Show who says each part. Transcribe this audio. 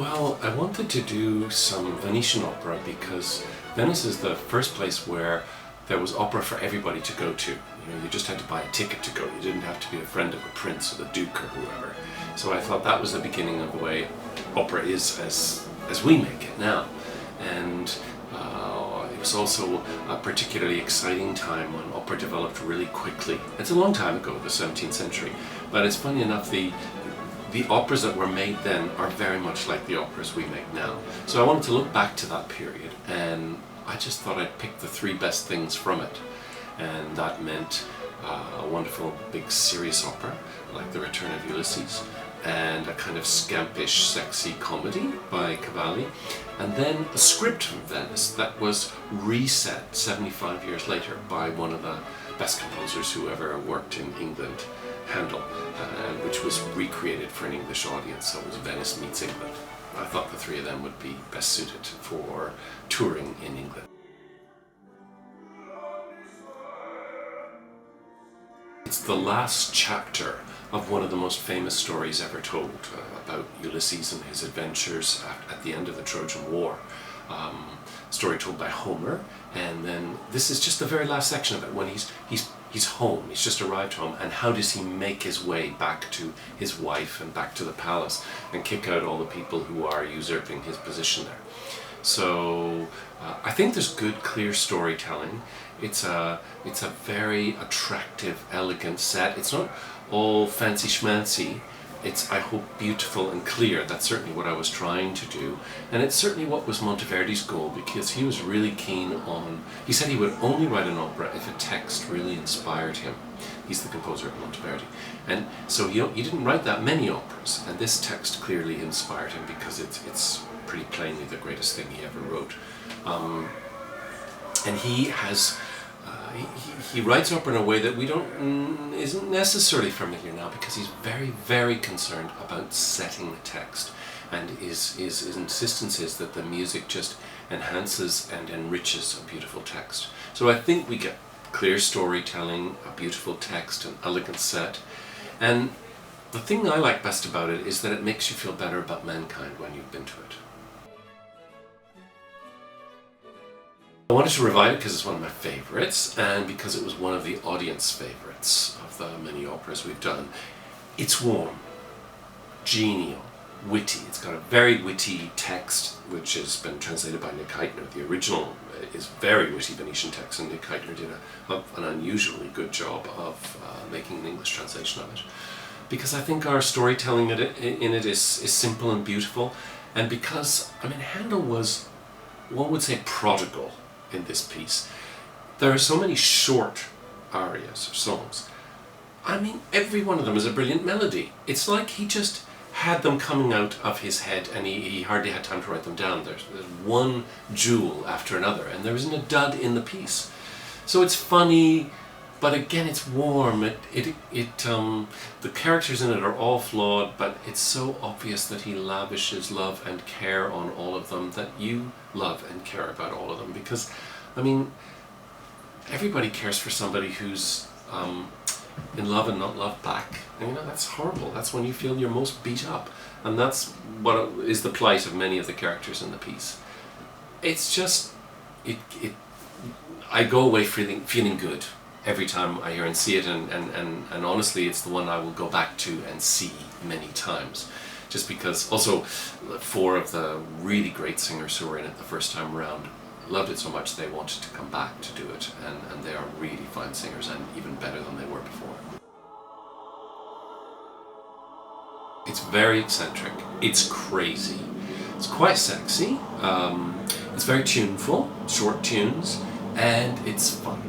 Speaker 1: Well, I wanted to do some Venetian opera because Venice is the first place where there was opera for everybody to go to. You know, you just had to buy a ticket to go. You didn't have to be a friend of the prince or the duke or whoever. So I thought that was the beginning of the way opera is as we make it now. And it was also a particularly exciting time when opera developed really quickly. It's a long time ago, the 17th century, but it's funny enough, the operas that were made then are very much like the operas we make now. So I wanted to look back to that period, and I just thought I'd pick the three best things from it. And that meant a wonderful big serious opera, like The Return of Ulysses, and a kind of scampish, sexy comedy by Cavalli, and then a script from Venice that was reset 75 years later by one of the best composers who ever worked in England, Handel, which was recreated for an English audience, so it was Venice meets England. I thought the three of them would be best suited for touring in England. It's the last chapter of one of the most famous stories ever told about Ulysses and his adventures at the end of the Trojan War. Story told by Homer, and then this is just the very last section of it when he's home, he's just arrived home, and how does he make his way back to his wife and back to the palace and kick out all the people who are usurping his position there. So I think there's good, clear storytelling. It's a very attractive, elegant set. It's not all fancy schmancy. It's, I hope, beautiful and clear. That's certainly what I was trying to do. And it's certainly what was Monteverdi's goal, because he was really keen on... He said he would only write an opera if a text really inspired him. He's the composer of Monteverdi. And so he didn't write that many operas, and this text clearly inspired him because it's pretty plainly the greatest thing he ever wrote. And he has... He writes opera in a way that isn't necessarily familiar now, because he's very, very concerned about setting the text, and his insistence is that the music just enhances and enriches a beautiful text. So I think we get clear storytelling, a beautiful text, an elegant set, and the thing I like best about it is that it makes you feel better about mankind when you've been to it. I wanted to revive it because it's one of my favourites, and because it was one of the audience favourites of the many operas we've done. It's warm, genial, witty. It's got a very witty text, which has been translated by Nick Heitner. The original is very witty Venetian text, and Nick Heitner did an unusually good job of making an English translation of it. Because I think our storytelling in it is simple and beautiful, and because, I mean, Handel was, one would say, prodigal in this piece. There are so many short arias or songs. I mean, every one of them is a brilliant melody. It's like he just had them coming out of his head, and he hardly had time to write them down. There's one jewel after another, and there isn't a dud in the piece. So it's funny, but again, it's warm. The characters in it are all flawed, but it's so obvious that he lavishes love and care on all of them, that you love and care about all of them. Because, I mean, everybody cares for somebody who's in love and not loved back. And, you know, that's horrible. That's when you feel you're most beat up. And that's what is the plight of many of the characters in the piece. It's just, I go away feeling good every time I hear and see it, and honestly, it's the one I will go back to and see many times, just because also 4 of the really great singers who were in it the first time around loved it so much they wanted to come back to do it, and they are really fine singers, and even better than they were before. It's very eccentric, it's crazy, it's quite sexy, it's very tuneful, short tunes, and it's fun.